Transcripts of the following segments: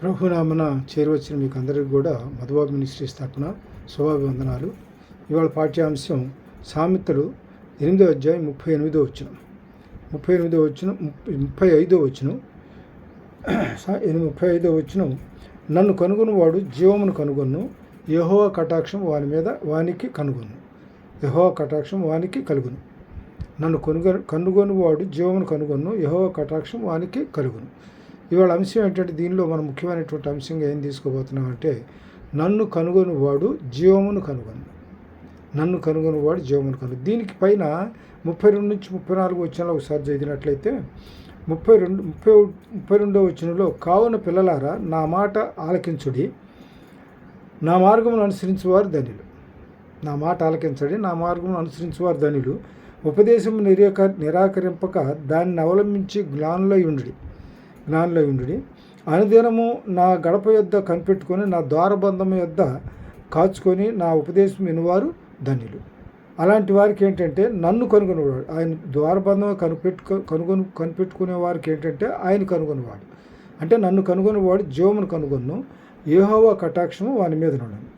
ప్రభునామన చేరువచ్చిన మీకు అందరికీ కూడా మధుబాబు మినిస్ట్రీస్ తరపున శుభాభివందనాలు. ఇవాళ పాఠ్యాంశం సామెతలు 8వ అధ్యాయం 38వ వచనం 35వ వచనం నన్ను కనుగొనువాడు జీవమును కనుగొను, యెహోవా కటాక్షం వానికి కనుగొను. యెహోవా కటాక్షం వానికి కలుగును. నన్ను కనుగొనువాడు జీవమును కనుగొను, యెహోవా కటాక్షం వానికి కలుగును. ఇవాళ అంశం ఏంటంటే, దీనిలో మనం ముఖ్యమైనటువంటి అంశంగా ఏం తీసుకోబోతున్నామంటే, నన్ను కనుగొనువాడు జీవమును కనుగొను. నన్ను కనుగొనువాడు జీవమును కనుగొను. దీనికి పైన 32 నుంచి 34 వచనాలు ఒకసారి చదివినట్లయితే, 32వ వచనంలో, కావున పిల్లలారా నా మాట ఆలకించుడి, నా మార్గమును అనుసరించువారు ధన్యులు. నా మాట ఆలకించడి, నా మార్గమును అనుసరించువారు ధన్యులు. ఉపదేశము నిరాకరింపక దానిని అవలంబించి జ్ఞానులై ఉండుడి. అనుదినము నా గడప యొద్ద కనిపెట్టుకొని, నా ద్వారబంధము యొద్ద కాచుకొని నా ఉపదేశం వినువారు ధన్యులు. అలాంటి వారికి ఏంటంటే నన్ను కనుగొనేవాడు, ఆయన ద్వారబంధం కనిపెట్టుకునే వారికి ఏంటంటే ఆయన కనుగొనేవాడు. అంటే నన్ను కనుగొనేవాడు జీవమును కనుగొను, యెహోవా కటాక్షము వాని మీద ఉండను.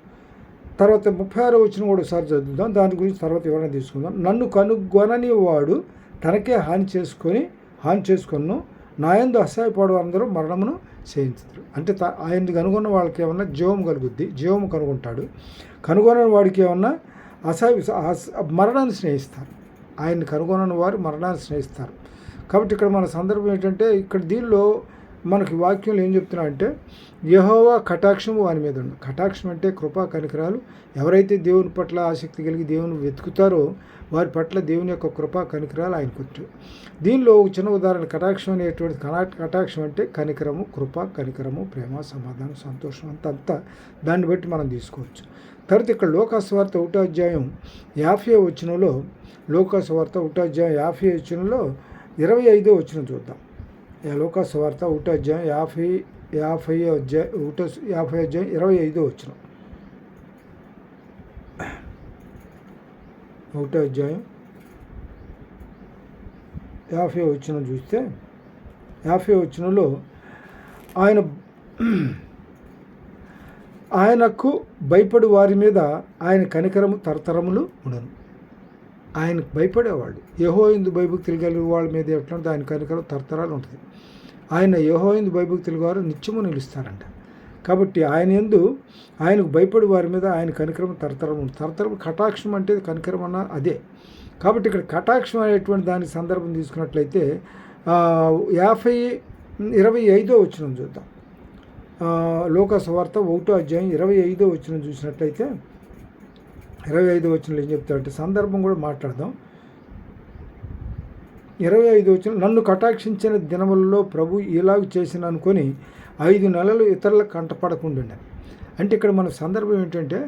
తర్వాత 36వ వచనం కూడా ఒకసారి చదువుదాం, దాని గురించి తర్వాత వివరణ తీసుకుందాం. నన్ను కనుగొనని వాడు తనకే హాని చేసుకొను, నా యందు అసహాయపడు అందరూ మరణమును చేయించుతారు. అంటే ఆయన్ని కనుగొన్న వాళ్ళకి ఏమన్నా జీవం కలుగుద్ది, జీవము కనుగొంటాడు. కనుగొనని వాడికి ఏమన్నా మరణాన్ని స్నేహిస్తారు. ఆయన్ని కనుగొనని వారు మరణాన్ని స్నేహిస్తారు. కాబట్టి ఇక్కడ మన సందర్భం ఏంటంటే, ఇక్కడ దీనిలో మనకి వాక్యంలో ఏం చెప్తున్నా అంటే, యెహోవా కటాక్షము వాని మీద ఉంది. కటాక్షం అంటే కృపా కనికరాలు. ఎవరైతే దేవుని పట్ల ఆసక్తి కలిగి దేవుని వెతుకుతారో వారి పట్ల దేవుని యొక్క కృపా కనికరాలు ఆయనకు వచ్చాయి. దీనిలో ఒక చిన్న ఉదాహరణ, కటాక్షం అనేటువంటి కటాక్షం అంటే కనికరము, కృప, కనికరము, ప్రేమ, సమాధానం, సంతోషం అంతా దాన్ని బట్టి మనం తీసుకోవచ్చు. తర్వాత ఇక్కడ లోకాసువార్త 1వ అధ్యాయం 50వ వచనంలో, లోకాసువార్త 1వ అధ్యాయం 50వ వచనంలో 25వ వచనం చూద్దాం. లోకాసువార్త 1వ అధ్యాయం 50వ అధ్యాయం 25వ వచనం. 1వ అధ్యాయం 50వ వచనం చూస్తే, 50వ వచనంలో ఆయనకు భయపడి వారి మీద ఆయన కనికరము తరతరములు ఉండను. ఆయనకు భయపడేవాళ్ళు, యెహోవాయందు భయభక్తులు కలిగే వాళ్ళ మీద ఎట్లంటే ఆయన కనికరం తరతరాలు ఉంటుంది. ఆయన యెహోవాయందు భయభక్తులు వారు నిత్యము నిలుస్తారంట. కాబట్టి ఆయనకు భయపడి వారి మీద ఆయన కనికరం తరతరం కటాక్షం అంటే కనికరం అన్న అదే. కాబట్టి ఇక్కడ కటాక్షం అనేటువంటి దాని సందర్భం తీసుకున్నట్లయితే 25వ వచనం చూద్దాం. లోకాసువార్త 1వ అధ్యాయం 25వ వచనం చూసినట్లయితే, 25వ వచనంలో ఏం చెప్తారంటే, సందర్భం కూడా మాట్లాడదాం. 25వ వచనం, నన్ను కటాక్షించిన దినములలో ప్రభు ఇలాగ చేసిన అనుకొని 5 నెలలు ఇతరులకు కంటపడకుండా. అంటే ఇక్కడ మన సందర్భం ఏంటంటే,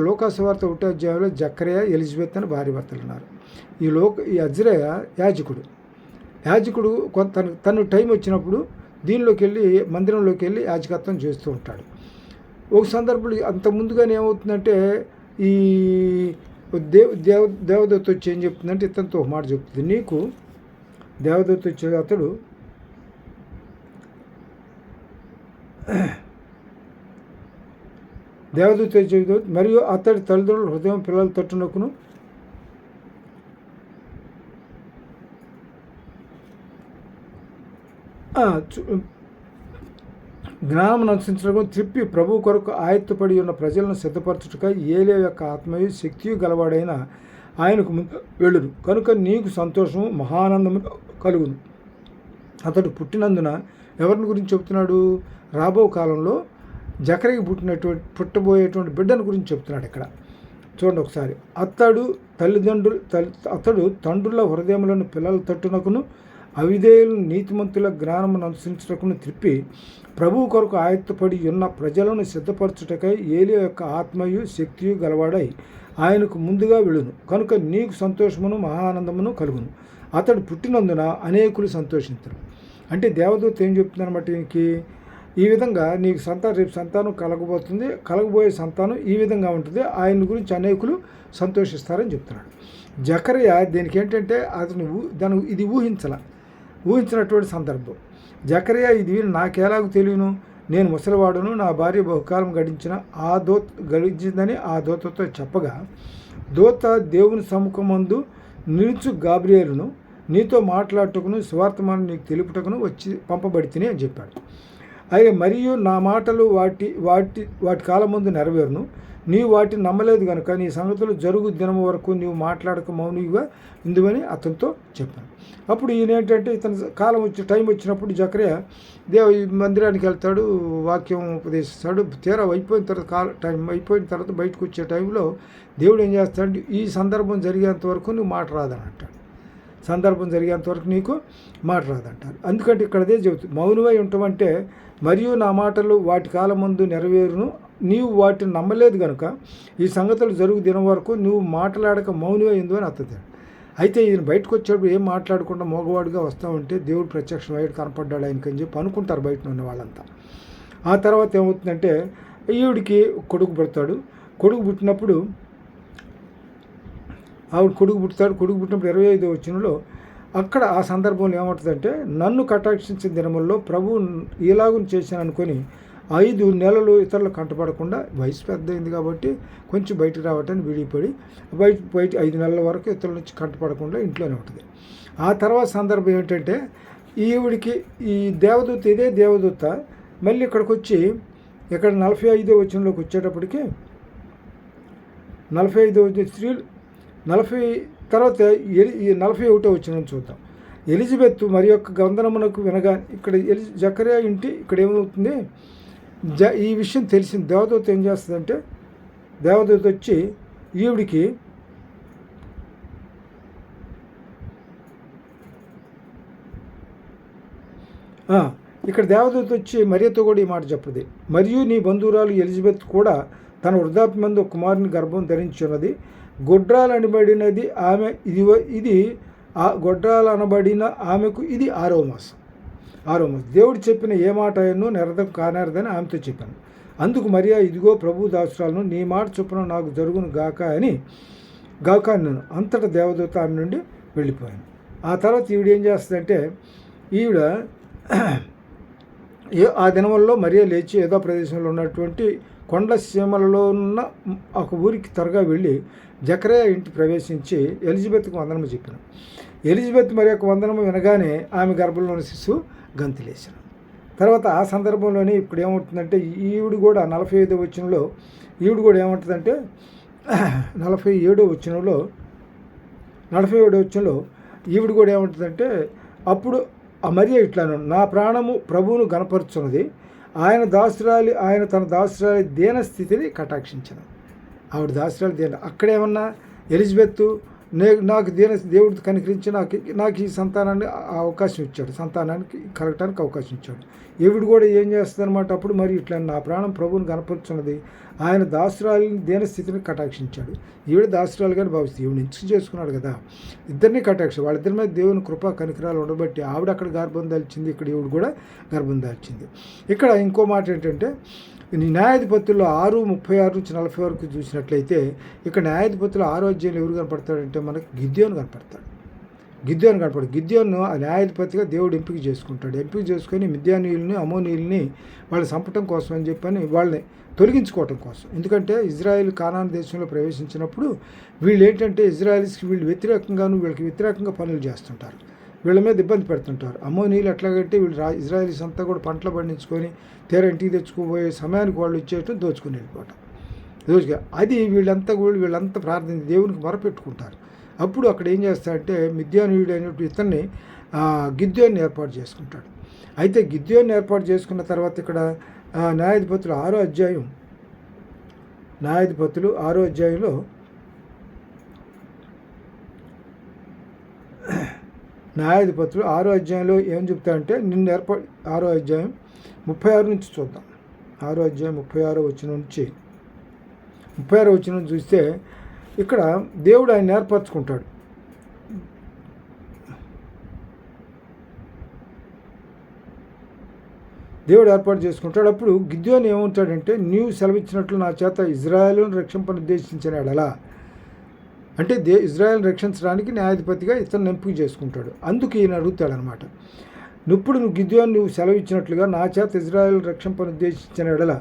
లోకాసువార్త 1వ అధ్యాయంలో జకర్యా, ఎలిజబెత్ అని భార్య భర్తలు ఉన్నారు. ఈ అజ్రయా యాజకుడు తను టైం వచ్చినప్పుడు దీనిలోకి వెళ్ళి మందిరంలోకి వెళ్ళి యాజకత్వం చేస్తూ ఉంటాడు. ఒక సందర్భంలో అంత ముందుగానే ఏమవుతుందంటే, ఈ దేవదూత వచ్చి ఏం చెప్తుందంటే, ఇతనితో ఒక మాట చెప్తుంది. నీకు దేవదూత వచ్చే అతడు దేవదూత మరియు అతడి తల్లిదండ్రుల హృదయం పిల్లల తట్టునకును జ్ఞానం అనుసరించడం త్రిప్పి ప్రభు కొరకు ఆయత్తపడి ఉన్న ప్రజలను సిద్ధపరచుటకై ఏలియా యొక్క ఆత్మయు శక్తియు గలవాడైన ఆయనకు ముందు వెళ్ళును. కనుక నీకు సంతోషము మహానందము కలుగును. అతడు పుట్టినందున ఎవరిని గురించి చెప్తున్నాడు? రాబో కాలంలో జకర్యాకి పుట్టబోయేటువంటి బిడ్డను గురించి చెప్తున్నాడు ఇక్కడ. చూడండి ఒకసారి. అతడు తండ్రుల హృదయములను పిల్లల తట్టునకును అవిధేయులను నీతిమంతుల జ్ఞానమును అనుసరించుటకును త్రిప్పి ప్రభువు కొరకు ఆయత్తపడి ఉన్న ప్రజలను సిద్ధపరచుటకై ఏలియా యొక్క ఆత్మయు శక్తియు గలవాడై ఆయనకు ముందుగా వెళ్ళును. కనుక నీకు సంతోషమును మహానందమును కలుగును. అతడు పుట్టినందున అనేకులు సంతోషించరు. అంటే దేవదూత ఏం చెప్తుందన్నమాట, ఈ విధంగా నీకు రేపు సంతానం కలగబోయే సంతానం ఈ విధంగా ఉంటుంది, ఆయన గురించి అనేకులు సంతోషిస్తారని చెప్తున్నాడు. జకర్యా దీనికి ఏంటంటే ఇది ఊహించినటువంటి సందర్భం. జకర్యా ఇది నాకెలాగో తెలియను, నేను ముసలివాడును, నా భార్య బహుకాలం గడించిందని ఆ దూతతో చెప్పగా, దూత దేవుని సముఖమందు నిలుచు గాబ్రియేలును నీతో మాట్లాడుటకును సువార్తమానం నీకు తెలుపుటకును వచ్చి పంపబడితిని అని చెప్పాడు. అయితే మరియు నా మాటలు వాటి కాలం ముందు నెరవేరును, నీవు వాటిని నమ్మలేదు కనుక నీ సంగతులు జరుగు దినం వరకు నీవు మాట్లాడక మౌనిగా ఇందువని అతనితో చెప్పాను. అప్పుడు ఈయన ఏంటంటే ఇతని టైం వచ్చినప్పుడు జకర్యా మందిరానికి వెళ్తాడు, వాక్యం ఉపదేశిస్తాడు. తీరా అయిపోయిన తర్వాత టైం అయిపోయిన తర్వాత బయటకు వచ్చే టైంలో దేవుడు ఏం చేస్తాడు, ఈ సందర్భం జరిగేంత వరకు నువ్వు మాట రాదని అంటాడు. సందర్భం జరిగేంత వరకు నీకు మాట రాదంటారు. అందుకంటే ఇక్కడ అదే చెబుతుంది, మౌనమై ఉంటామంటే మరియు నా మాటలు వాటి కాలం ముందు నెరవేరును, నీవు వాటిని నమ్మలేదు కనుక ఈ సంగతులు జరుగు దినం వరకు నువ్వు మాట్లాడక మౌనమై ఉందో అని అర్థం. అయితే ఈయన బయటకు వచ్చేటప్పుడు ఏం మాట్లాడకుండా మోగవాడిగా వస్తూ ఉంటే దేవుడు ప్రత్యక్షమయ్యాడు, కనపడ్డాడు ఆయనకని చెప్పి అనుకుంటారు బయట ఉన్న వాళ్ళంతా. ఆ తర్వాత ఏమవుతుందంటే ఈవిడికి కొడుకు పుడతాడు. కొడుకు పుట్టినప్పుడు కొడుకు పుట్టినప్పుడు 25వ వచనంలో అక్కడ ఆ సందర్భంలో ఏమవుతుందంటే, నన్ను కటాక్షించిన దినముల్లో ప్రభు ఇలాగుని చేశాను అనుకొని 5 నెలలు ఇతరులు కంటపడకుండా, వయసు పెద్దయింది కాబట్టి కొంచెం బయటకు రావటానికి విడిపడి బయట 5 నెలల వరకు ఇతరుల నుంచి కంటపడకుండా ఇంట్లోనే ఉంటుంది. ఆ తర్వాత సందర్భం ఏంటంటే, ఈవిడికి ఇదే దేవదూత మళ్ళీ ఇక్కడికి వచ్చి ఇక్కడ 45వ వచనంలోకి వచ్చేటప్పటికి 45వ స్త్రీలు 40 తర్వాత 41వ వచనం చూద్దాం. ఎలిజబెత్ మరి యొక్క గంధనమునకు వినగా, ఇక్కడ జకర్యా ఇంటి ఇక్కడ ఏమవుతుంది, ఈ విషయం తెలిసింది. దేవదూత ఏం చేస్తుందంటే, దేవదూత వచ్చి ఈవిడికి ఇక్కడ దేవదూత వచ్చి మరియతో కూడా ఈ మాట చెప్తుంది. మరియు నీ బంధువురాలు ఎలిజబెత్ కూడా తన వృద్ధాప్యమందు ఒక కుమారుని గర్భం ధరించున్నది. గొడ్రాలు అనబడినది ఆమె, ఇది ఆ గొడ్రాలు అనబడిన ఆమెకు ఇది 6వ మాసం. దేవుడు చెప్పిన ఏ మాట అయ్యనో నిరర్ధకం కానేరదని ఆమెతో చెప్పాను. అందుకు మరియా, ఇదిగో ప్రభు దాసురాలను, నీ మాట చొప్పున నాకు జరుగును గాక అన్నాను. అంతటా దేవదూత ఆమె నుండి వెళ్ళిపోయాను. ఆ తర్వాత ఈవిడ ఏం చేస్తుందంటే, ఈవిడ ఆ దినములలో మరియా లేచి ఏదో ప్రదేశంలో ఉన్నటువంటి కొండ సీమలలో ఉన్న ఒక ఊరికి త్వరగా వెళ్ళి జకర్యా ఇంటి ప్రవేశించి ఎలిజబెత్కు వందనము చెప్పాను. ఎలిజబెత్ మరి యొక్క వందనము వినగానే ఆమె గర్భంలోని శిశువు గంతులేశాను. తర్వాత ఆ సందర్భంలోనే ఇప్పుడు ఏమవుతుందంటే, ఈవిడు కూడా 45వ వచనంలో ఈవిడు కూడా ఏమంటుందంటే, 47వ వచనంలో ఈవిడు కూడా ఏమంటుందంటే, అప్పుడు మరియా ఇట్లాను, నా ప్రాణము ప్రభువును గణపరుచున్నది, ఆయన తన దాసురాలి దీనస్థితిని కటాక్షించను. ఆవిడ దాసురాలి అక్కడేమన్నా ఎలిజబెత్ నాకు దేవుడు కనికరించి నాకు ఈ సంతానాన్ని అవకాశం ఇచ్చాడు, సంతానానికి కలగటానికి అవకాశం ఇచ్చాడు. ఈవిడ కూడా ఏం చేస్తుంది అనమాట, అప్పుడు మరి ఇట్లా నా ప్రాణం ప్రభువుని కనపరుచున్నది, ఆయన దాసురాలిని దీనస్థితిని కటాక్షించాడు. ఈవిడ దాసురాలుగానే భావిస్తుంది, ఈవిడ ఎంచుకు చేసుకున్నాడు కదా, ఇద్దరిని కటాక్ష, వాళ్ళిద్దరి మీద దేవుని కృపా కనికరాలు ఉండబట్టి ఆవిడ అక్కడ గర్భం దాల్చింది, ఇక్కడ ఈవిడ కూడా గర్భం దాల్చింది. ఇక్కడ ఇంకో మాట ఏంటంటే, న్యాయాధిపతుల్లో 6:36 నుంచి 40 వరకు చూసినట్లయితే, ఇక్కడ న్యాయాధిపతులు 6వ అధ్యాయంలో ఎవరు కనపడతాడంటే మనకి గిద్యోను కనపడతాడు. గిద్యోను ఆ న్యాయాధిపతిగా దేవుడు ఎంపిక చేసుకొని మిద్యానీయుల్ని అమోనీయుల్ని వాళ్ళు చంపటం కోసం అని చెప్పని వాళ్ళని తొలగించుకోవటం కోసం. ఎందుకంటే ఇజ్రాయెల్ కానాను దేశంలో ప్రవేశించినప్పుడు వీళ్ళు ఏంటంటే ఇజ్రాయెల్స్కి వీళ్ళకి వ్యతిరేకంగా పనులు చేస్తుంటారు, వీళ్ళ మీద ఇబ్బంది పెడుతుంటారు. అమోనీయులు ఎట్లాగంటే వీళ్ళు ఇజ్రాయెల్స్ అంతా కూడా పంటలు పండించుకొని తీర ఇంటికి తెచ్చుకోబోయే సమయానికి వాళ్ళు ఇచ్చేటట్టు దోచుకుని వెళ్ళిపోవటం. అది వీళ్ళంతా ప్రార్థన దేవునికి మొరపెట్టుకుంటారు. అప్పుడు అక్కడ ఏం చేస్తాడంటే, మిద్యానీయుడు అనేటువంటి ఇతన్ని గిద్యోన్ని ఏర్పాటు చేసుకుంటాడు. అయితే గిద్యోన్ని ఏర్పాటు చేసుకున్న తర్వాత ఇక్కడ న్యాయాధిపతులు 6వ అధ్యాయంలో న్యాయాధిపతులు 6వ అధ్యాయంలో ఏం చెప్తారంటే, 6వ అధ్యాయం 36 నుంచి చూద్దాం. 6వ అధ్యాయం 36వ వచనం నుంచి 36వ వచనం చూస్తే, ఇక్కడ దేవుడు ఆయన ఏర్పరచుకుంటాడు. దేవుడు ఏర్పాటు చేసుకుంటాడు. అప్పుడు గిద్యోను ఏమంటాడంటే, నీవు సెలవిచ్చినట్లు నా చేత ఇజ్రాయేలును రక్షింపను ఉద్దేశించిన ఎడలా, అంటే ఇజ్రాయెల్ రక్షించడానికి న్యాయాధిపతిగా ఇతను ఎంపిక చేసుకుంటాడు. అందుకు ఈయన అడుగుతాడనమాట, నువ్వు గిద్యోను నువ్వు సెలవిచ్చినట్లుగా నా చేత ఇజ్రాయేల్ రక్షింపను ఉద్దేశించిన ఎడల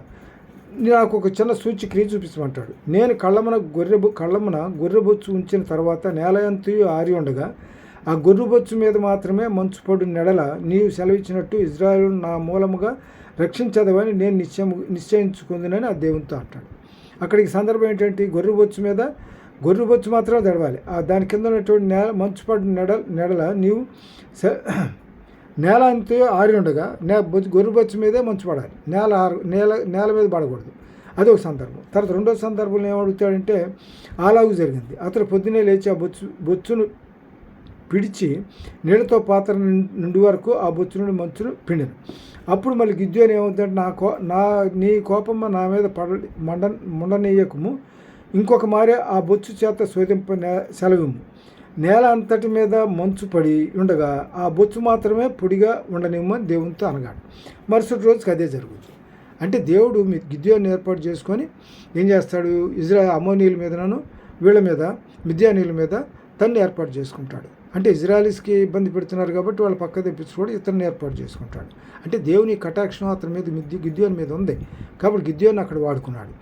నాకు ఒక చిన్న సూచక్రియ చూపించమంటాడు. నేను కళ్ళమున గొర్రెబొచ్చు ఉంచిన తర్వాత నేలయంతయు ఆరి ఉండగా ఆ గొర్రెబొచ్చు మీద మాత్రమే మంచు పడు నెడల నీవు సెలవిచ్చినట్టు ఇజ్రాయేలు నా మూలముగా రక్షించదవని నేను నిశ్చయించుకుందునని ఆ దేవునితో అంటాడు. అక్కడికి సందర్భం ఏంటంటే గొర్రెబొచ్చు మాత్రమే తడవాలి. దాని కింద ఉన్నటువంటి మంచు పడు నెడల నీవు నేల అంతే ఆరి ఉండగా గొర్రెబొచ్చు మీదే మంచు పడాలి, నేల మీద పడకూడదు. అదొక సందర్భం. తర్వాత రెండో సందర్భంలో ఏమడుగుతాడంటే అలాగూ జరిగింది. అతను పొద్దునే లేచి ఆ బొచ్చును పిడిచి నీళ్ళతో పాత్ర నిండి వరకు ఆ బొచ్చు నుండి మంచును పిండిను. అప్పుడు మళ్ళీ గిద్యోను ఏమవుతాడు, నీ కోపం నా మీద మండనీయకము, ఇంకొక మారే ఆ బొచ్చు చేత శోధింప సెలవిము. నేల అంతటి మీద మంచు పడి ఉండగా ఆ బొచ్చు మాత్రమే పొడిగా ఉండనివ్వమని దేవునితో అనగాడు. మరుసటి రోజుకి అదే జరుగుతుంది. అంటే దేవుడు గిద్యోను ఏర్పాటు చేసుకొని ఏం చేస్తాడు, అమోనీయుల మీదనను వీళ్ళ మీద మిద్యానీయుల మీద తన్ని ఏర్పాటు చేసుకుంటాడు. అంటే ఇజ్రాయలీస్కి ఇబ్బంది పెడుతున్నారు కాబట్టి వాళ్ళు పక్క తెప్పించుకోవడం ఇతన్ని ఏర్పాటు చేసుకుంటాడు. అంటే దేవుని కటాక్షం అతని మీద గిద్యోను మీద ఉంది కాబట్టి గిద్యోను అక్కడ వాడుకున్నాడు.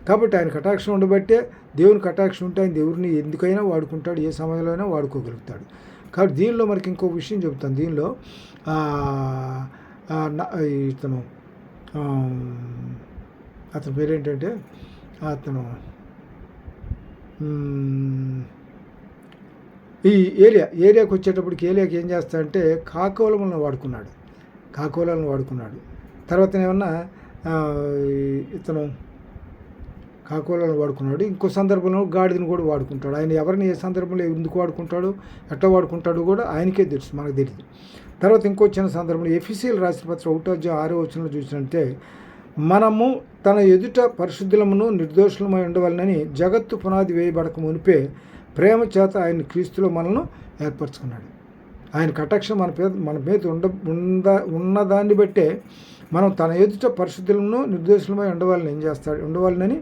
కాబట్టి ఆయన కటాక్షం ఉండబట్టే దేవుని కటాక్షం ఉంటే ఆయన దేవుడిని ఎందుకైనా వాడుకుంటాడు, ఏ సమయంలో అయినా వాడుకోగలుగుతాడు. కాబట్టి దీనిలో మనకి ఇంకో విషయం చెబుతాను. దీనిలో అతని పేరేంటంటే ఈ ఏరియాకి వచ్చేటప్పటికి ఏరియాకి ఏం చేస్తాడంటే కాకోలములను వాడుకున్నాడు. తర్వాత ఏమన్నా కాకోలను వాడుకున్నాడు. ఇంకో సందర్భంలో గాడిదని కూడా వాడుకుంటాడు. ఆయన ఎవరిని ఏ సందర్భంలో ఎందుకు వాడుకుంటాడు, ఎట్లా వాడుకుంటాడు కూడా ఆయనకే తెలుసు, మనకు తెలియదు. తర్వాత ఇంకో చిన్న సందర్భంలో ఎఫెసీయుల రాసిన పత్రిక 1:6 చూసినట్టే మనము తన ఎదుట పరిశుద్ధులమును నిర్దోషులమై ఉండవాలని జగత్తు పునాది వేయబడక మునిపే ప్రేమ చేత ఆయన క్రీస్తులో మనల్ని ఏర్పరచుకున్నాడు. ఆయన కటాక్షం మన మీద ఉన్నదాన్ని బట్టే మనం తన ఎదుట పరిశుద్ధులను నిర్దోషులమై ఉండవాలని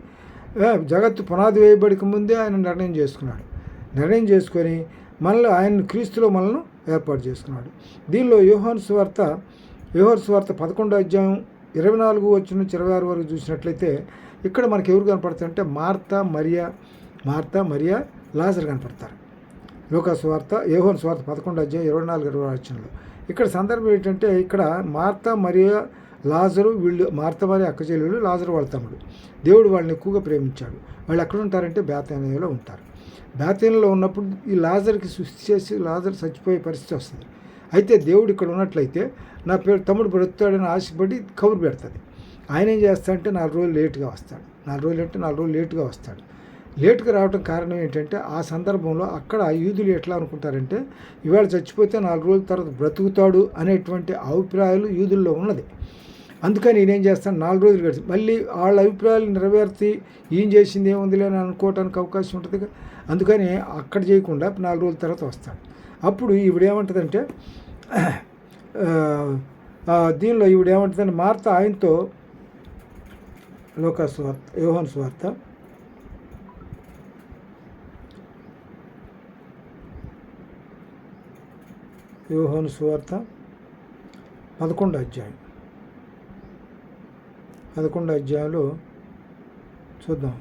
జగత్తు పునాది వేయబడిక ముందే ఆయన నిర్ణయం చేసుకొని మనల్ని ఆయన క్రీస్తులో మనల్ని ఏర్పాటు చేసుకున్నాడు. దీనిలో యోహాను సువార్త 11:24-26 వరకు చూసినట్లయితే ఇక్కడ మనకి ఎవరు కనపడతారంటే మార్తా మరియా లాజరు కనపడతారు. యోహాను సువార్త 11:24-26 ఇక్కడ సందర్భం ఏంటంటే ఇక్కడ మార్తా మరియా లాజరు వీళ్ళు మార్తా మరియా అక్కచెల్లెలు, లాజరు వాళ్ళ తమ్ముడు. దేవుడు వాళ్ళని ఎక్కువగా ప్రేమించాడు. వాళ్ళు ఎక్కడ ఉంటారంటే బేతనియలో ఉంటారు. బేతనియలో ఉన్నప్పుడు ఈ లాజర్కి సృష్టి చేసి లాజర్ చచ్చిపోయే పరిస్థితి వస్తుంది. అయితే దేవుడు ఇక్కడ ఉన్నట్లయితే నా తమ్ముడు బ్రతుకుతాడని ఆశపడి కబురు పెడుతుంది. ఆయన ఏం చేస్తాడంటే 4 రోజులు లేటుగా వస్తాడు. 4 రోజులు లేటుగా వస్తాడు. లేటుగా రావడం కారణం ఏంటంటే ఆ సందర్భంలో అక్కడ యూదులు ఎట్లా అనుకుంటారంటే ఇవాళ చచ్చిపోతే 4 రోజుల తర్వాత బ్రతుకుతాడు అనేటువంటి అభిప్రాయాలు యూదుల్లో ఉన్నది. అందుకని నేనేం చేస్తాను, 4 రోజులు గడిచి మళ్ళీ వాళ్ళ అభిప్రాయాలు నెరవేర్చి ఏం చేసింది ఏముందిలే అని అనుకోవడానికి అవకాశం ఉంటుంది. అందుకని అక్కడ చేయకుండా 4 రోజుల తర్వాత వస్తాడు. అప్పుడు ఈవిడేమంటుందంటే దీనిలో ఈవిడేమంటుందంటే మార్త ఆయనతో యోహాను సువార్త 11 అధ్యాయంలో చూద్దాం.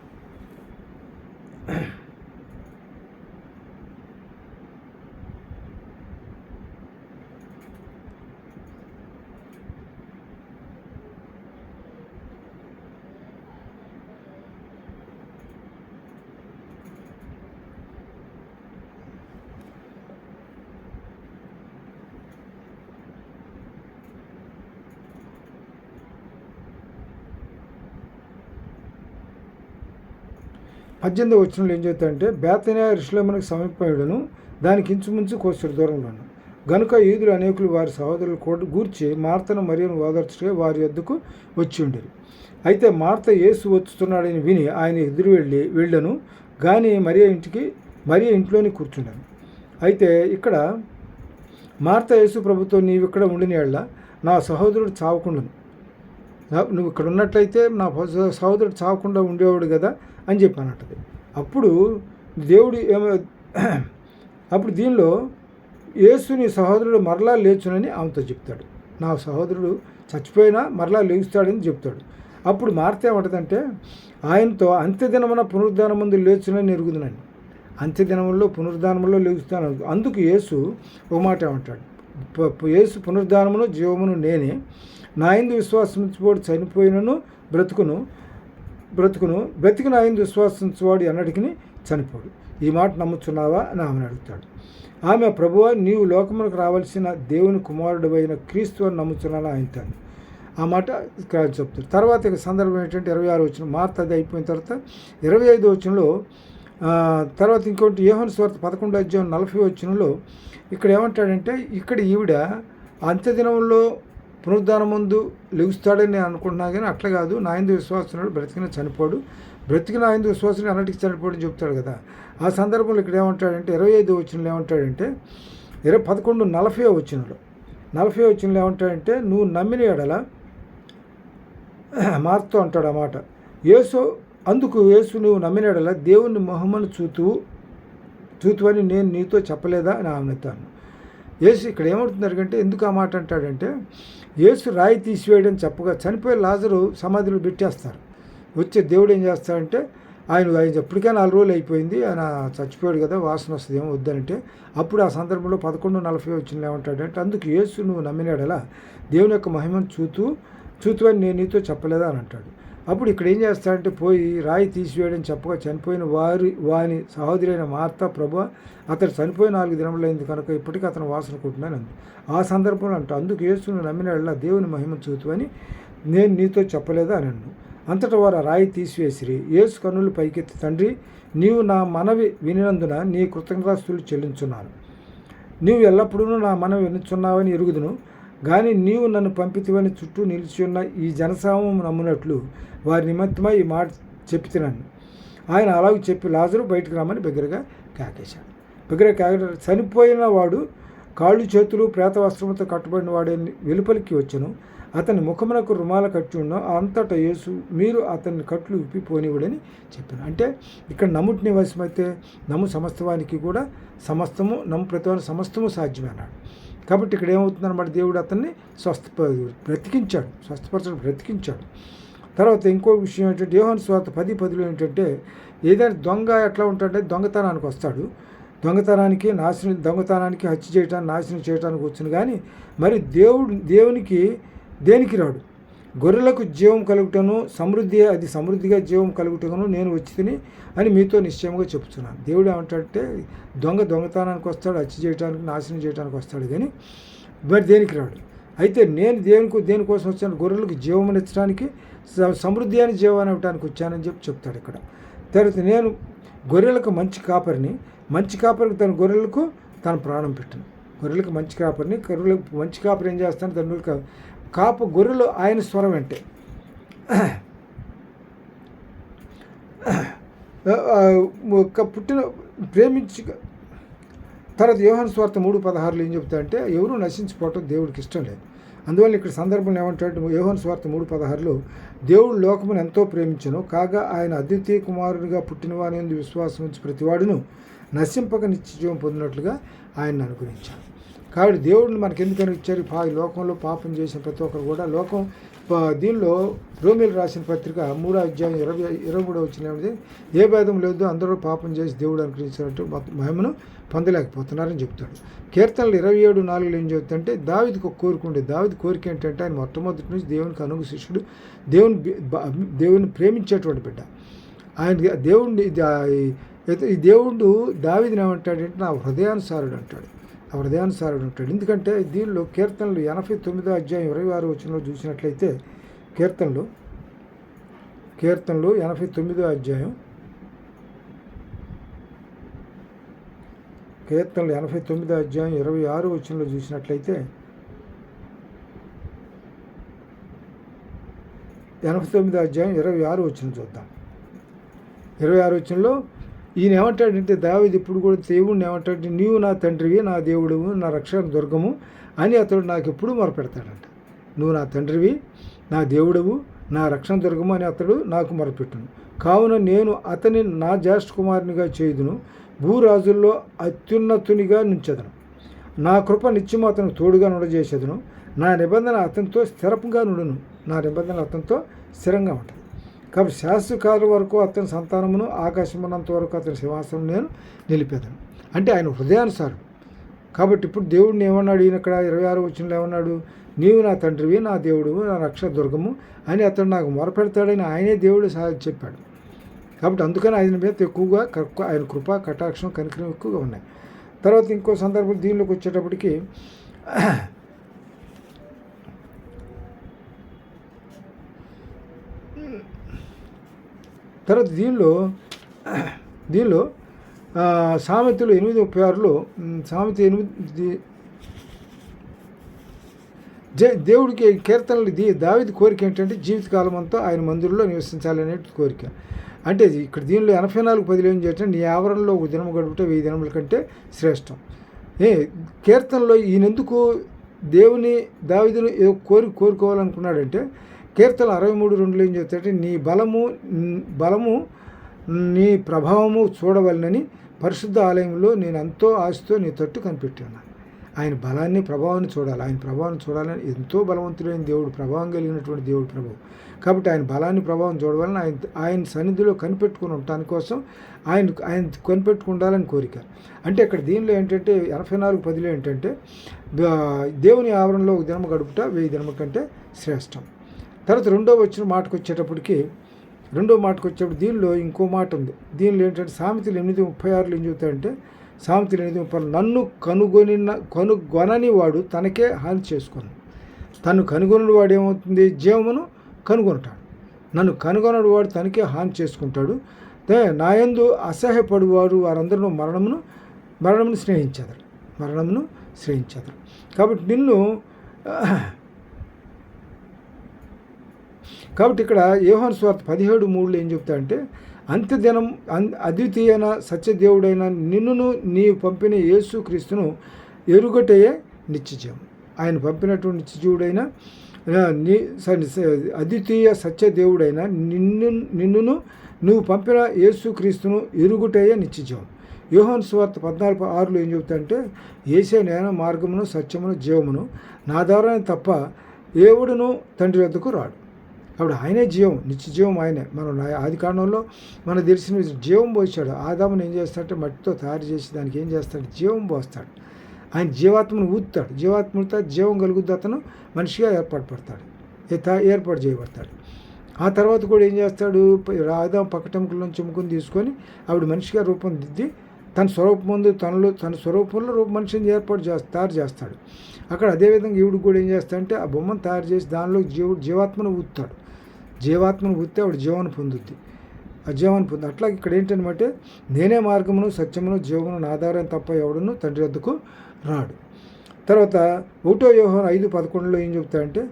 పద్దెనిమిదో వచనంలో ఏం చెప్తాడంటే బేతనియా యెరూషలేమునకు సమీపయుడను దానికి ఇంచుమించు కోసెడు దూరంలోను గనుక యూదులు అనేకులు వారి సహోదరులు గూర్చి మార్తను మరియను ఓదార్చుటకై వారి యొద్దకు వచ్చి ఉండేది. అయితే మార్త యేసు వచ్చుతున్నాడని విని ఆయన ఎదురు వెళ్ళను కానీ మరియ ఇంట్లోనే కూర్చుండాను. అయితే ఇక్కడ మార్త యేసు ప్రభుతో నీవు ఇక్కడ ఉండిన యెడల నా సహోదరుడు చావకుండాను, నువ్వు ఇక్కడ ఉన్నట్లయితే నా సహోదరుడు చావకుండా ఉండేవాడు కదా అని చెప్పి అన్నట్టు. అప్పుడు దేవుడు అప్పుడు దీనిలో యేసు నీ సహోదరుడు మరలా లేచునని ఆమెతో చెప్తాడు. నా సహోదరుడు చచ్చిపోయినా మరలా లేస్తాడని చెప్తాడు. అప్పుడు మార్త ఏమంటుందంటే, ఆయనతో అంత్యదినమున పునరుద్ధానమందు లేచునని ఎరుగుదునని. అంత్యదినముల్లో పునరుద్ధానంలో లేస్తాను. అందుకు యేసు ఒక మాట ఏమంటాడు, యేసు పునరుద్ధానమును జీవమును నేనే, నా యందు విశ్వాసించువాడు చనిపోయినను బ్రతికి నా యందు విశ్వాసించువాడు ఎన్నటికి చనిపోడు. ఈ మాట నమ్ముచున్నావా అని ఆమెను అడుగుతాడు. ఆమె, ప్రభువా, నీవు లోకమునకు రావాల్సిన దేవుని కుమారుడు అయిన క్రీస్తు అని నమ్ముచున్నాను ఆయనతాను. ఆ మాట ఇక్కడ చెప్తాడు. తర్వాత ఇక సందర్భం ఏంటంటే 26వ వచనం, మార్త అది అయిపోయిన తర్వాత 25వ వచనంలో తర్వాత ఇంకోటి యోహాను సువార్త 11వ అధ్యాయం 40వ వచనంలో ఇక్కడ ఏమంటాడంటే, ఇక్కడ ఈవిడ అంత్యదినంలో పునరుద్ధానం ముందు లెగుస్తాడని నేను అనుకుంటున్నా, కానీ అట్లా కాదు, నా యందు విశ్వాసం బ్రతికిన చనిపోడు, బ్రతికిన నా యందు విశ్వాసం అన్నిటికీ చనిపోడు అని చెప్తాడు కదా. ఆ సందర్భంలో ఇక్కడ ఏమంటాడంటే 25వ వచనంలో ఏమంటాడంటే 11:40వ వచనంలో ఏమంటాడంటే, నువ్వు నమ్మిన ఎడల మార్తో అంటాడు ఆ మాట. అందుకు యేసు, నువ్వు నమ్మిన ఎడల దేవుని మొహమ్మను చూతువని నేను నీతో చెప్పలేదా అని ఆమెతాను. యేసు ఇక్కడ ఏమంటున్నారు ఎందుకు ఆ మాట అంటాడంటే, యేసు రాయి తీసివేయడం చెప్పగా చనిపోయే లాజరు సమాధిలో పెట్టేస్తారు. వచ్చే దేవుడు ఏం చేస్తాడంటే, ఆయన ఎప్పటికైనా 4 రోజులు అయిపోయింది, ఆయన చచ్చిపోయాడు కదా, వాసన వస్తుంది ఏమో వద్దనంటే, అప్పుడు ఆ సందర్భంలో 11:40 వచ్చిన ఏమంటాడంటే, అందుకు యేసు, నువ్వు నమ్మినాడలా దేవుని యొక్క మహిమను చూతువని నేను నీతో చెప్పలేదా అని అంటాడు. అప్పుడు ఇక్కడ ఏం చేస్తాడంటే, పోయి రాయి తీసివేయడం చెప్పగా చనిపోయిన వాని సహోదరైన మార్త, ప్రభువా, అతడు చనిపోయి 4 దినములైంది కనుక ఇప్పటికీ అతను వాసన కొట్టినాను అంది. ఆ సందర్భంలో అందుకు యేసును నమ్మినలా దేవుని మహిమ చూతువని నేను నీతో చెప్పలేదా అని అన్నాను. అంతటా వారు ఆ రాయి తీసివేసిరి. యేసు కన్నులు పైకెత్తి, తండ్రి, నీవు నా మనవి వినినందున నీ కృతజ్ఞతాస్తుతులు చెల్లించున్నాను. నీవు ఎల్లప్పుడూ నా మనవి వినుచున్నావని ఎరుగుదును, కానీ నీవు నన్ను పంపితివని చుట్టూ నిలిచి ఉన్న ఈ జనసామం నమ్మునట్లు వారి నిమిత్తమై ఈ మాట చెప్పితినాను. ఆయన అలాగే చెప్పి లాజరు బయటకు రమ్మని బిగ్గరగా కేకేశాడు. చనిపోయిన వాడు కాళ్ళు చేతులు ప్రేత వస్త్రముతో కట్టబడిన వాడే వెలుపలికి వచ్చెను. అతని ముఖమునకు రుమాల కట్టి ఉన్నాం. అంతటా యేసు, మీరు అతని కట్లు విప్పిపోనివ్వడని చెప్పాను. అంటే ఇక్కడ నమ్ముటి నివాసమైతే నమ్ము సమస్తవానికి కూడా సమస్తము, నమ్ము ప్రతివానికి సమస్తము సాధ్యమే అన్నాడు. కాబట్టి ఇక్కడ ఏమవుతుందన్నమాట, దేవుడు అతన్ని బ్రతికించాడు. తర్వాత ఇంకో విషయం ఏంటంటే, యోహాను సువార్త 10:10 ఏంటంటే, ఏదైనా దొంగ ఎట్లా ఉంటాడంటే దొంగతనానికి వస్తాడు, దొంగతనానికి హత్య చేయడానికి, నాశనం చేయడానికి వచ్చును, కానీ మరి దేనికి రాడు. గొర్రెలకు జీవం కలుగుటను సమృద్ధిగా జీవం కలుగుటను నేను వచ్చితిని అని మీతో నిశ్చయంగా చెప్తున్నాను. దేవుడు ఏమంటాడంటే, దొంగతనానికి వస్తాడు, హత్య చేయడానికి, నాశనం చేయడానికి వస్తాడు, కానీ మరి దేనికి రాడు. అయితే నేను దేనికోసం వచ్చాను, గొర్రెలకు జీవం ఇచ్చడానికి, సమృద్ధి అని జీవాన్ని ఇవ్వడానికి వచ్చానని చెప్తాడు ఇక్కడ. తర్వాత నేను గొర్రెలకు మంచి కాపరిని తన గొర్రెలకు తన ప్రాణం పెట్టను. గొర్రెలకు మంచి కాపరి ఏం చేస్తాను, తన గొర్రెలు ఆయన స్వరం అంటే ప్రేమించి. తర్వాత యోహాను సువార్త 3:16 ఏం చెప్తాడంటే, ఎవరు నశించిపోవటం దేవుడికి ఇష్టం లేదు. అందువల్ల ఇక్కడ సందర్భంలో ఏమంటాడు, యోహాను సువార్త 3:16 దేవుడు లోకమును ఎంతో ప్రేమించెను, కాగా ఆయన అద్వితీయ కుమారుడిగా పుట్టిన వాని యందు విశ్వాసం ఉంచి ప్రతివాడును నశింపక నిత్యజీవం పొందినట్లుగా ఆయన్ని అనుగ్రహించాడు. కాబట్టి దేవుడిని మనకు ఎందుకని ఇచ్చారు, ఈ లోకంలో పాపం చేసిన ప్రతి ఒక్కరు కూడా దీనిలో రోమీయులకు రాసిన పత్రిక 3వ అధ్యాయం 23వ వచనం, ఏ భేదం లేదు, అందరూ పాపం చేసి దేవుడు అనుగ్రహించినట్టు మహిమను పొందలేకపోతున్నారని చెప్తాడు. కీర్తనలు 27:4 ఏం చెప్తుంటే, దావీదుకు ఒక కోరిక ఉండేది. దావీదు కోరిక ఏంటంటే, ఆయన మొట్టమొదటి నుంచి దేవునికి అనుగు శిష్యుడు, దేవుని ప్రేమించేటువంటి బిడ్డ. ఆయన ఈ దేవుడు దావీదుని ఏమంటాడంటే, నా హృదయానుసారుడు అంటాడు. ఎందుకంటే దీనిలో కీర్తనలు 89వ అధ్యాయం 26వ వచనంలో చూసినట్లయితే, కీర్తనలు 89వ అధ్యాయం 26వ వచనంలో చూసినట్లయితే, 89వ అధ్యాయం 26వ వచనం చూద్దాం. 26వ వచనంలో ఈయన ఏమంటాడంటే, దావీదు ఇప్పుడు కూడా దేవుడిని ఏమంటాడంటే, నీవు నా తండ్రివి, నా దేవుడువు, నా రక్షణ దుర్గము అని అతడు నాకు ఎప్పుడు మొరపెడతాడంట. నువ్వు నా తండ్రివి, నా దేవుడవు, నా రక్షణ దుర్గము అని అతడు నాకు మొరపెట్టును. కావున నేను అతని నా జ్యేష్ఠ కుమారునిగా చేయుదును, భూరాజుల్లో అత్యున్నతునిగా నుంచెదను. నా కృప నిత్యము అతనికి తోడుగా నడజేసేదను. నా నిబంధన అతనితో స్థిరంగా నుండును. నా నిబంధన అతనితో స్థిరంగా ఉంటుంది. కాబట్టి శాశ్వతకాలం వరకు అతని సంతానమును ఆకాశమున్నంత వరకు అతని సింహాసనం నేను నిలిపేదను. అంటే ఆయన హృదయానుసారం. కాబట్టి ఇప్పుడు దేవుడిని ఏమన్నాడు ఈయన ఇక్కడ 26వ వచనంలో ఏమన్నాడు? నీవు నా తండ్రివి, నా దేవుడు, నా రక్షణ దుర్గము అని అతడు నాకు మొరపెడతాడని ఆయనే దేవుడు చెప్పాడు. కాబట్టి అందుకని ఆయన మీద ఎక్కువగా ఆయన కృప, కటాక్షం, కనికరం ఎక్కువగా ఉన్నాయి. తర్వాత ఇంకో సందర్భం దీనిలోకి వచ్చేటప్పటికి తర్వాత దీనిలో సామెతలు 8:36లో సామెత 8 దేవుడికి కీర్తనలు దావీదు కోరిక ఏంటంటే జీవితకాలం అంతా ఆయన మందిరంలో నివసించాలనే కోరిక. అంటే ఇక్కడ దీనిలో 84:10 ఏం చేయటం, నీ ఆవరణలో ఒక దినం గడుపుట 1000 దినముల కంటే శ్రేష్టం. కీర్తనలో ఈయనెందుకు దావీదును ఏదో కోరుకోవాలనుకున్నాడంటే కీర్తన 63:2 ఏం చెప్తాడంటే నీ బలము నీ ప్రభావము చూడవలనని పరిశుద్ధ ఆలయంలో నేను ఎంతో ఆశతో నీ తట్టు కనిపెట్టాను. ఆయన బలాన్ని, ప్రభావాన్ని చూడాలి. ఆయన ప్రభావాన్ని చూడాలని ఎంతో బలవంతుడైన దేవుడు, ప్రభావం కలిగినటువంటి దేవుడు ప్రభువు. కాబట్టి ఆయన బలాన్ని, ప్రభావం చూడవాలని ఆయన సన్నిధిలో కనిపెట్టుకుని ఉండటానికి కోసం ఆయన కనిపెట్టుకుండాలని కోరిక. అంటే ఇక్కడ దీనిలో ఏంటంటే 84:10 ఏంటంటే దేవుని ఆవరణలో ఒక దినము గడుపుట 1000 దినముల కంటే శ్రేష్టం. తర్వాత రెండో మాటకు వచ్చేటప్పుడు దీనిలో ఇంకో మాట ఉంది. దీనిలో ఏంటంటే సామెతలు 8:36 ఏం చెబుతాయంటే సామెతలు 8:36 నన్ను కనుగొనని వాడు తనకే హాని చేసుకుని. తను కనుగొనని వాడు ఏమవుతుంది? జీవమును కనుగొంటాడు. నన్ను కనుగొనడు వాడు తనకే హాని చేసుకుంటాడు. నాయందు అసహ్యపడువారు వారందరూ మరణమును స్నేహించారు. కాబట్టి కాబట్టి ఇక్కడ యోహాను సువార్త 17:3 ఏం చెప్తాడంటే అంత్యదినం అద్వితీయన సత్యదేవుడైన నిన్నును నీవు పంపిన యేసు క్రీస్తును ఎరుగటయే నిత్యజీవం. ఆయన పంపినటువంటి నిత్యజీవుడైన అద్వితీయ సత్యదేవుడైన నిన్నును నువ్వు పంపిన యేసు క్రీస్తును ఎరుగుటయే నిత్యజీవం. యోహాను సువార్త 14:6 ఏం చెబుతాడంటే యేసే నేను మార్గమును సత్యమును జీవమును, నా ద్వారానే తప్ప ఎవడును తండ్రి వద్దకు రాడు. అప్పుడు ఆయనే జీవం, నిత్యజీవం ఆయనే. మనం ఆది కాండంలో మనకు తెలిసిన జీవం పోసాడు. ఆదామును ఏం చేస్తాడంటే మట్టితో తయారు చేసి దానికి ఏం చేస్తాడు? జీవం పోస్తాడు. ఆయన జీవాత్మను ఊదుతాడు. జీవాత్మతో జీవం కలుగుద్ది, అతను మనిషిగా ఏర్పాటు చేయబడతాడు. ఆ తర్వాత కూడా ఏం చేస్తాడు? ఆదాము పక్కటెముకల నుంచి ముక్కుని తీసుకొని ఆవిడ మనిషిగా రూపం దిద్ది తన స్వరూపం తన స్వరూపంలో మనిషిని తయారు చేస్తాడు. అక్కడ అదేవిధంగా ఈవిడికి కూడా ఏం చేస్తాడంటే ఆ బొమ్మను తయారు చేసి దానిలో జీవాత్మను ఊదుతాడు. జీవాత్మను ఊదితే ఆవిడ జీవాన్ని పొందుద్ది. ఆ జీవాన్ని అట్లా ఇక్కడ ఏంటనమాట, నేనే మార్గమును సత్యమును జీవమును, నా ద్వారా తప్ప ఎవడును తండ్రి వద్దకు రాడు. తర్వాత 1 యోహాను 5:11 ఏం చెప్తాడంటే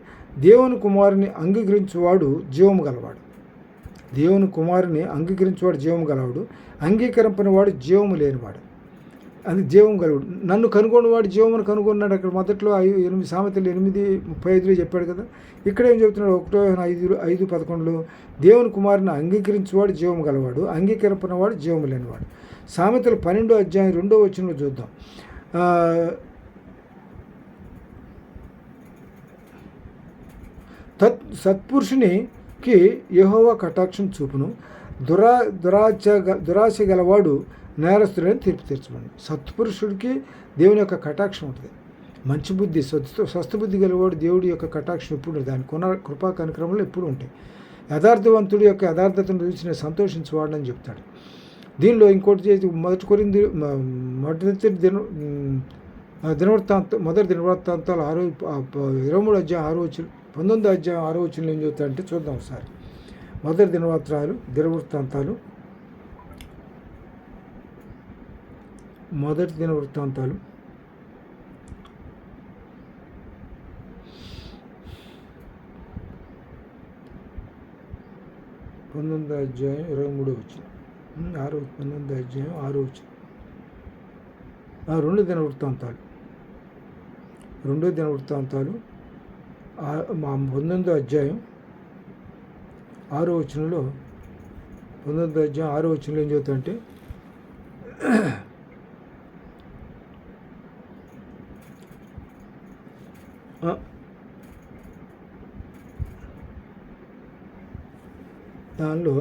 దేవుని కుమారుని అంగీకరించువాడు జీవము గలవాడు. దేవుని కుమారుని అంగీకరించేవాడు జీవము గలవాడు, అంగీకరింపనివాడు జీవము లేనివాడు. అది జీవం గలవాడు. నన్ను కనుగొన్నవాడు జీవమును కనుగొన్నాడు. అక్కడ మొదట్లో సామెతలు 8:35 చెప్పాడు కదా. ఇక్కడ ఏం చెబుతున్నాడు? 1 యోహాను 5:11 దేవుని కుమారుని అంగీకరించేవాడు జీవము గలవాడు, అంగీకరింపనివాడు జీవము లేనివాడు. సామెతలు 12:2 చూద్దాం. సత్పురుషునికి యెహోవా కటాక్షం చూపును, దురాశ గలవాడు నేరస్తుడని తీర్పు తీర్చబడి. సత్పురుషుడికి దేవుని యొక్క కటాక్షం ఉంటుంది. మంచి బుద్ధి, స్వస్థబుద్ధి గలవాడు దేవుడి యొక్క కటాక్షం ఎప్పుడు, దాని కృపా కనిక్రమంలో ఎప్పుడు ఉంటాయి. యథార్థవంతుడి యొక్క యథార్థతను చూసి నేను సంతోషించవాడని చెప్తాడు. దీనిలో ఇంకోటి చేసి మొదటి దినవృత్తాంతాలు 23 అధ్యాయం 6 వచనం, 19 అధ్యాయం 6 వచనంలో ఏం చెప్తాడంటే చూద్దాం ఒకసారి. మొదటి దినవృత్తాంతాలు 19 అధ్యాయం 23 వచనం, 19 అధ్యాయం 6 వచనం. 2 దినవృత్తాంతాలు 19 అధ్యాయం 6 వచనంలో 19 అధ్యాయం 6 వచనంలో ఏం చెబుతాడంటే దానిలో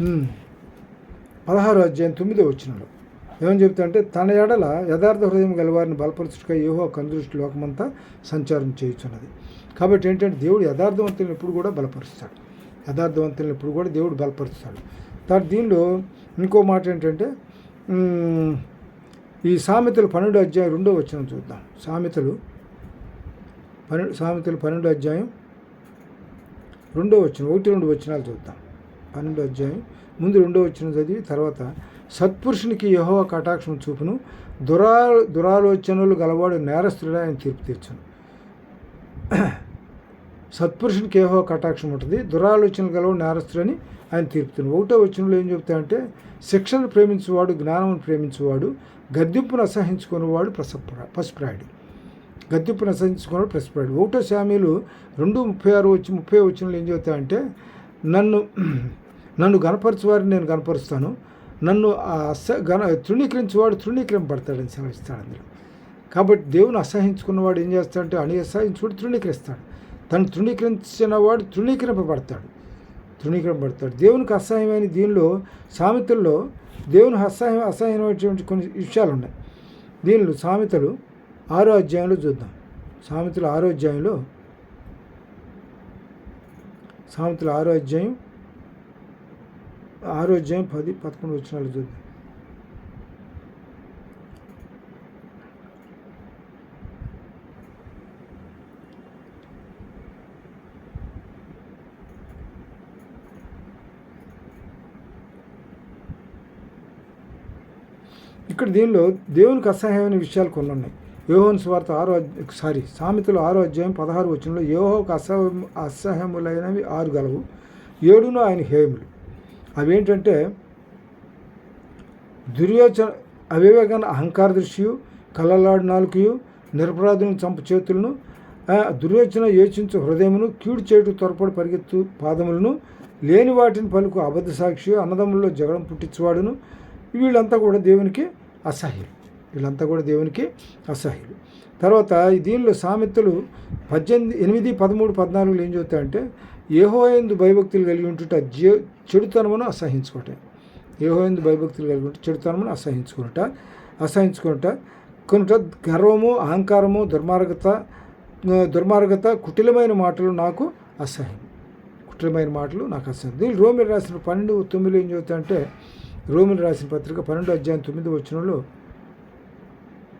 ఉమ్, 16వ అధ్యాయం 9వ వచనంలో ఏమని చెప్తా అంటే, తన ఎడల యథార్థ హృదయం గలవారిని బలపరచుటకై యెహోవా కనుదృష్టి లోకమంతా సంచారం చేయుచున్నది. కాబట్టి ఏంటంటే దేవుడు యథార్థవంతులను ఎప్పుడు కూడా బలపరుస్తాడు. యథార్థవంతులను ఎప్పుడు కూడా దేవుడు బలపరుస్తాడు. దీనిలో ఇంకో మాట ఏంటంటే, ఈ సామెతలు 12వ అధ్యాయం 2వ వచనం చూద్దాం. సామెతలు 12వ అధ్యాయం 2వ వచనం, 1-2 వచనాలు చూద్దాం. 12వ అధ్యాయం ముందు 2వ వచనం చదివి తర్వాత, సత్పురుషునికి యెహోవా కటాక్షం చూపును, దురాలోచనలు గలవాడు నేరస్తుడా ఆయన తీర్పు తీర్చును. సత్పురుషునికి యెహోవా కటాక్షం ఉంటుంది, దురాలోచనలు గలవాడు నేరస్తుడని ఆయన తీర్పుతున్నాడు. 1వ వచనంలో ఏం చెప్తాయంటే, శిక్షను ప్రేమించువాడు జ్ఞానమును ప్రేమించువాడు, గద్దింపును అసహించుకునేవాడు పశుప్రాయుడు. గద్దింపును అసహించుకునేవాడు పశుప్రాయుడు. 1వ శామ్యూయలు 2:36 వచనంలో ఏం చెప్తాయంటే, నన్ను గణపరచువారిని నేను గణపరుస్తాను, నన్ను తృణీకరించేవాడు తృణీకరింపబడతాడని సెలవిస్తాడు అందులో. కాబట్టి దేవుని అసహించుకున్నవాడు ఏం చేస్తాడంటే, అసహించువాడు తృణీకరిస్తాడు, తను తృణీకరించిన వాడు తృణీకరింపబడతాడు. దేవునికి అసహ్యమైన దీనిలో సామెతల్లో దేవునికి అసహ్యమైనటువంటి కొన్ని విషయాలు ఉన్నాయి. దీనిలో సామెతలు 6వ అధ్యాయంలో చూద్దాం. సామెతలు 6వ అధ్యాయంలో 6వ అధ్యాయం 10-11 వచనాలు చూద్దాం. ఇక్కడ దీనిలో దేవునికి అసహ్యమైన విషయాలు కొన్ని ఉన్నాయి. యోహాను సువార్త సామెతలు 6వ అధ్యాయం 16 వచనంలో, యెహోవాకు అసహ్యములైనవి 6 గలవు, 7 ఆయన హేయములు. అవేంటంటే, అవివేకాన్ని అహంకార దృష్టియు, కళ్ళలాడు నాలుకయు, నిరపరాధులను చంపు చేతులను, దుర్యోచన యోచించు హృదయమును, కీడు చేటు త్వరపడి పరిగెత్తు పాదములను, లేని వాటిని పలుకు అబద్ధ సాక్షి, అన్నదమ్ముల్లో జగడం పుట్టించువాడును. వీళ్ళంతా కూడా దేవునికి అసహ్యులు. తర్వాత దీనిలో సామెతలు 8, 13, 14 ఏం చెబుతాయంటే, యెహోవాయందు భయభక్తులు కలిగి ఉంటుంటే చెడుతనమును అసహించుకోవటం. యెహోవాయందు భయభక్తులు కలిగి ఉంటే చెడుతనమును అసహించుకుంట కొనుట, గర్వము, అహంకారము, దుర్మార్గత, కుటిలమైన మాటలు నాకు అసహ్యం. దీన్ని రోమిలు రాసిన 12:9 ఏం చెబుతాయంటే, రోమిలు రాసిన పత్రిక 12వ అధ్యాయం 9వ వచనంలో,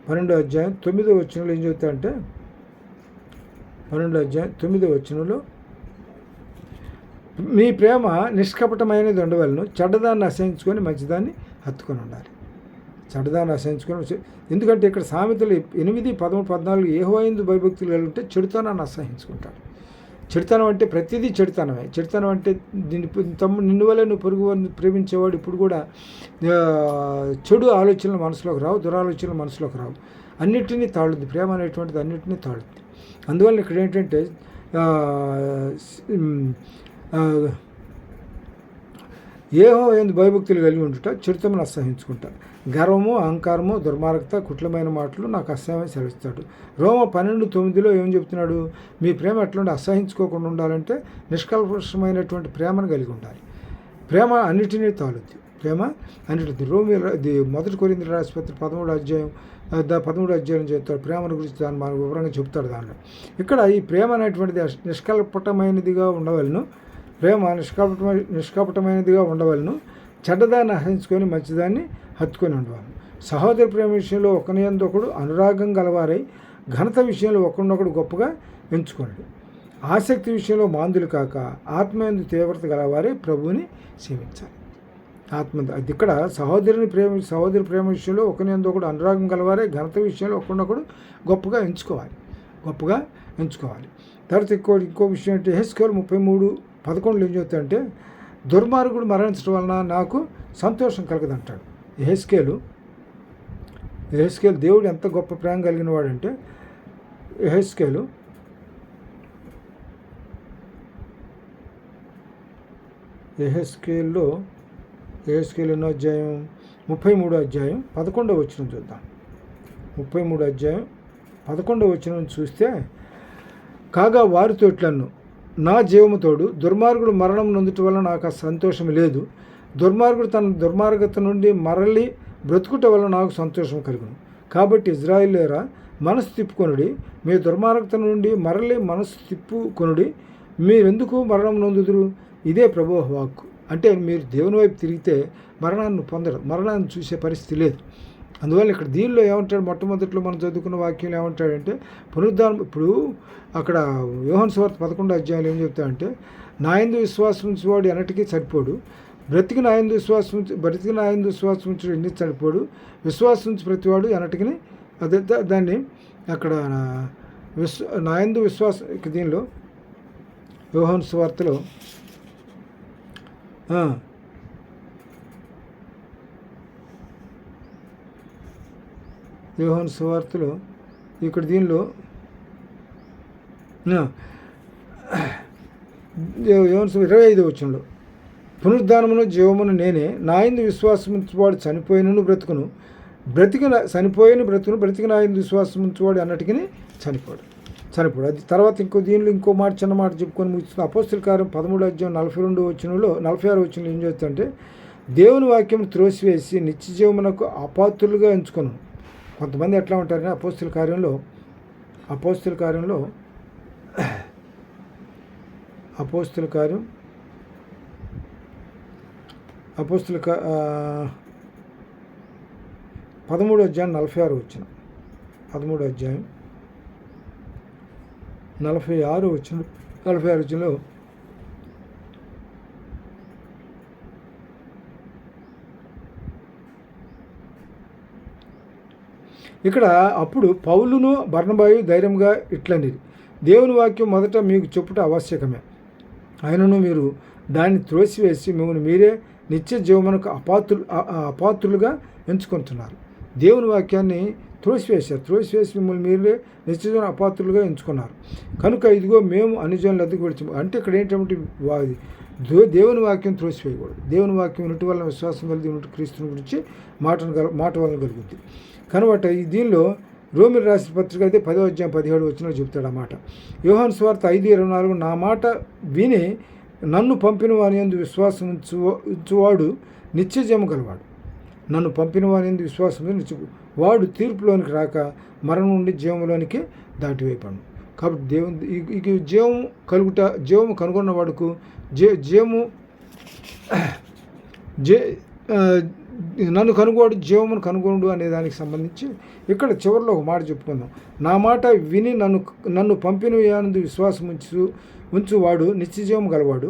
12వ అధ్యాయం 9వ వచనంలో ఏం చెబుతాయంటే, 12వ అధ్యాయం 9వ వచనంలో, మీ ప్రేమ నిష్కపటమైనది ఉండవలను, చెడ్డదాన్ని అసహించుకొని మంచిదాన్ని హత్తుకొని ఉండాలి. ఎందుకంటే ఇక్కడ సామెతలు 8, 13, 14 యెహోవాయందు భయభక్తులు కలిగి ఉంటే చెడుతనాన్ని అసహించుకుంటాడు. చెడుతనం అంటే ప్రతిదీ చెడుతనమే. చెడుతనం అంటే నిన్ను వల్ల నువ్వు పొరుగు ప్రేమించేవాడు ఇప్పుడు కూడా చెడు ఆలోచనలు మనసులోకి రావు, దురాలోచనలు మనసులోకి రావు. అన్నిటినీ తాళుద్ది. ప్రేమ అనేటువంటిది అన్నిటినీ తాళుద్ది. అందువల్ల ఇక్కడ ఏంటంటే, యెహోవాయందు భయభక్తులు కలిగి ఉంటుట, చెడుతనమును అసహించుకుంటా, గర్వము, అహంకారము, దుర్మార్గత, కుటిలమైన మాటలు నాకు అసహ్యమని సెలవిస్తాడు. రోమ 12:9 ఏం చెప్తున్నాడు, మీ ప్రేమ ఎట్లుండి అసహించుకోకుండా ఉండాలంటే నిష్కల్పమైనటువంటి ప్రేమను కలిగి ఉండాలి. ప్రేమ అన్నిటినీ తాళుద్ది. మొదటి కొరింథీయులకు రాసిన పత్రిక 13వ అధ్యాయం చెప్తాడు. ప్రేమను గురించి దాన్ని మనకు వివరంగా చెప్తాడు. దానిలో ఇక్కడ ఈ ప్రేమ అనేటువంటిది నిష్కల్పటమైనదిగా ఉండవలను. నిష్కపటమైనదిగా ఉండవలను. చెడ్డదాన్ని అసహించుకొని మంచిదాన్ని హత్తుకొని ఉండవాలి. సహోదర ప్రేమ విషయంలో ఒకరియందు ఒకడు అనురాగం గలవారై, ఘనత విషయంలో ఒకరినొకడు గొప్పగా ఎంచుకోండి. ఆసక్తి విషయంలో మాందులు కాక, ఆత్మయందు తీవ్రత గలవారే ప్రభువుని సేవించాలి. అది ఇక్కడ సహోదరి ప్రేమ విషయంలో ఒకరియందు ఒకడు అనురాగం గలవారే, ఘనత విషయంలో ఒకరినొకడు గొప్పగా ఎంచుకోవాలి. తర్వాత ఇంకో విషయం అంటే, యెహెజ్కేలు 33:11 ఏం చెప్తాడంటే, దుర్మార్గుడు మరణించడం వలన నాకు సంతోషం కలగదంటాడు. యెహెజ్కేలు దేవుడు ఎంత గొప్ప ప్రేమ కలిగిన వాడంటే, యెహెజ్కేలు యెహెజ్కేలు ఎన్నో అధ్యాయం 33 అధ్యాయం 11వ వచనం చూద్దాం. 33 అధ్యాయం 11వ వచనం చూస్తే, కాగా వారితో ఇట్లన్ను, నా జీవముతోడు దుర్మార్గుడు మరణం నొందుట వల్ల నాకు ఆ సంతోషం లేదు. దుర్మార్గుడు తన దుర్మార్గత నుండి మరలి బ్రతుకుట వల్ల నాకు సంతోషం కలుగును. కాబట్టి ఇజ్రాయేలీయులారా, మనసు తిప్పుకొనుడి, మీ దుర్మార్గత నుండి మరలి మనసు తిప్పుకొనుడి. మీరెందుకు మరణం నొందుదురు? ఇదే ప్రభువు వాక్కు. అంటే మీరు దేవుని వైపు తిరిగితే మరణాన్ని పొందరు, మరణాన్ని చూసే పరిస్థితి లేదు. అందువల్ల ఇక్కడ దీనిలో ఏమంటాడు, మొట్టమొదట్లో మనం చదువుకున్న వాక్యం ఏమంటాడంటే పునరుద్ధానం. ఇప్పుడు అక్కడ యోహాను సువార్త 11వ అధ్యాయంలో ఏం చెప్తాడంటే, నా యందు విశ్వాసం ఉంచేవాడు ఎన్నటికీ చనిపోడు, బ్రతికి నా యందు విశ్వాసం ఉంచుడు ఎన్ని చనిపోడు, విశ్వాసం ఉంచి ప్రతివాడు ఎన్నటికి. అదే దాన్ని అక్కడ నా యందు విశ్వాసం, దీనిలో యోహాను సువార్తలో ఇక్కడ దీనిలో యోహాను 25వ వచనంలో, పునరుద్ధానమును జీవమును నేనే, నా యందు విశ్వాసం ఉంచువాడు చనిపోయినను బ్రతుకును, బ్రతికి నా యందు విశ్వాసం ఉంచువాడు అన్నటికీ చనిపోడు. అది తర్వాత ఇంకో మాట, చిన్న మాట చెప్పుకొని ముగిస్తుంది. అపోస్తల కార్యం 13వ అధ్యాయం 42వ వచనంలో 46వ వచనంలో ఏం చేస్తుందంటే, దేవుని వాక్యం త్రోసివేసి నిత్య జీవమునకు అపాత్రులుగా ఎంచుకొను. కొంతమంది ఎట్లా ఉంటారని అపోస్తల కార్యంలో 13వ అధ్యాయం 46వ వచనం, 13వ అధ్యాయం 46వ వచనంలో ఇక్కడ అప్పుడు పౌలును బర్నబాయు ధైర్యంగా ఇట్లనిది, దేవుని వాక్యం మొదట మీకు చెప్పుట ఆవశ్యకమే, ఆయనను మీరు దాన్ని త్రోసివేసి మిమ్మల్ని మీరే నిత్య జీవమునకు అపాత్రులుగా ఎంచుకుంటున్నారు. దేవుని వాక్యాన్ని త్రోసివేసి మిమ్మల్ని మీరే నిత్య జీవన అపాత్రులుగా ఎంచుకున్నారు. కనుక ఇదిగో మేము అన్యజనుల వద్దకు విడిచాము. అంటే ఇక్కడ ఏంటంటే దేవుని వాక్యం త్రోసివేయకూడదు. దేవుని వాక్యం ఉన్నటి వలన విశ్వాసం కలిగి ఉన్నట్టు క్రీస్తుని గురించి మాట వలన కలుగుతుంది. కనుక దీనిలో రోమిల్ రాసిన పత్రిక అయితే 10వ అధ్యాయం 17వ వచనంలో చెప్తాడు అన్నమాట. యోహాను సువార్త 5:24, నా మాట విని నన్ను పంపిన వాని యందు విశ్వాసం ఉంచువాడు నిత్య జీవము గలవాడు. నన్ను పంపిన వాని యందు విశ్వాసం వాడు తీర్పులోనికి రాక మరణం నుండి జీవంలోనికి దాటివేయబడు. కాబట్టి దేవుని జీవము కనుగొన్న వాడుకు నన్ను కనుగోడు జీవమును కనుగొనుడు అనే దానికి సంబంధించి ఇక్కడ చివరిలో ఒక మాట చెప్పుకుందాం. నా మాట విని నన్ను పంపిన యందు విశ్వాసం ఉంచు వాడు నిత్య జీవం గలవాడు,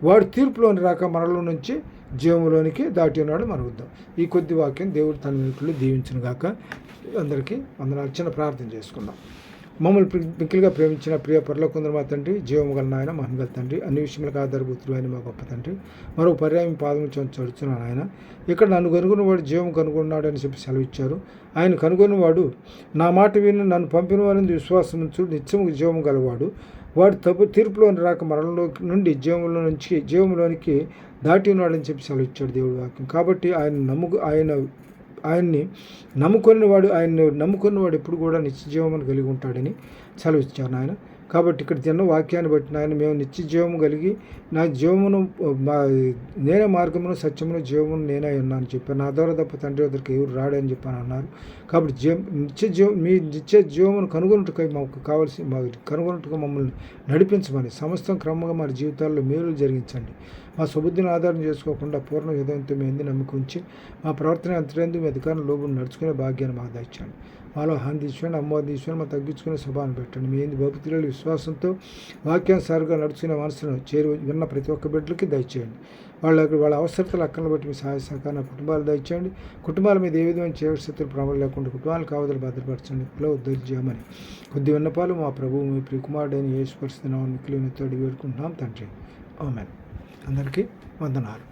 వాడు తీర్పులోని రాక మరణంలో నుంచి జీవంలోనికి దాటి ఉన్నాడు మనవుద్దాం. ఈ కొద్ది వాక్యం దేవుడు తన వెనుకలు దీవించిన గాక. అందరికీ వందనాలు. చిన్న ప్రార్థన చేసుకుందాం. మమ్మల్ని మిక్కిలిగా ప్రేమించిన ప్రియ పరలోకందరు మా తండ్రి, జీవము గల నాయన, మహిమగల తండ్రి, అన్ని విషయములకు ఆధారభూతులు ఆయన మా గొప్ప తండ్రి, మరో పర్యాయం పాదములు చడుచున్నాను ఆయన. ఇక్కడ నన్ను కనుగొన్నవాడు జీవం కనుగొన్నాడు అని చెప్పి సెలవిచ్చారు. ఆయన కనుగొన్నవాడు నా మాట విని నన్ను పంపిన వారిని విశ్వాసం ఉంచు నిత్యము జీవము గలవాడు, వాడు తీర్పులోని రాక మరణంలో నుండి జీవంలోనికి దాటి ఉన్నాడని చెప్పి సెలవిచ్చాడు దేవుడి వాక్యం. కాబట్టి ఆయన్ని నమ్ముకున్నవాడు ఎప్పుడు కూడా నిత్య జీవమును కలిగి ఉంటాడని సెలవిచ్చారు ఆయన. కాబట్టి ఇక్కడ తిన్న వాక్యాన్ని బట్టి నాయన మేము నిత్య జీవము కలిగి నా జీవమును నేనే మార్గమును సత్యమును జీవమును నేనే ఉన్నాను చెప్పాను. నా ద్వారా తప్ప తండ్రి వద్దరికి ఎవరు రాడని చెప్పాను అన్నారు. కాబట్టి నిత్య జీవమును కనుగొన్నట్టుగా మాకు కావాల్సి కనుగొన్నట్టుగా మమ్మల్ని నడిపించమని సమస్తం క్రమంగా మా జీవితాల్లో మేలు జరిగించండి. మా సుబుద్ధిని ఆధారం చేసుకోకుండా పూర్ణ హృదయంతో మీ అంది నమ్ముకుంచి మా ప్రవర్తన అంతరేందుకు మీ అధికారం లోబడి నడుచుకునే భాగ్యాన్ని మాకు దయచేయండి. మాలో హాని తీసుకోండి, అమ్మవారిని తీసుకోండి, మా తగ్గించుకునే స్వభావాన్ని పెట్టండి. మీ ఏంది భక్తులు విశ్వాసంతో వాక్యానుసారంగా నడుచుకునే మనసును విన్న ప్రతి ఒక్క బిడ్డలకి దయచేయండి. వాళ్ళ అవసరతలు అక్కలను బట్టి మీ సహాయ సహకారం కుటుంబాలు దయచేయండి. కుటుంబాల మీద ఏ విధమైన చేవశక్తులు ప్రమాదం లేకుండా కుటుంబాలకు కావదలు భద్రపరచండి. ఉద్ధరించమని కొద్ది విన్నపాలు మా ప్రభువు మీ ప్రియకుమారుడైన యేసు పరిస్థితి మిక్కిలి తోడి వేడుకుంటున్నాం తండ్రి. ఆమేన్. అందరికీ వందనాలు.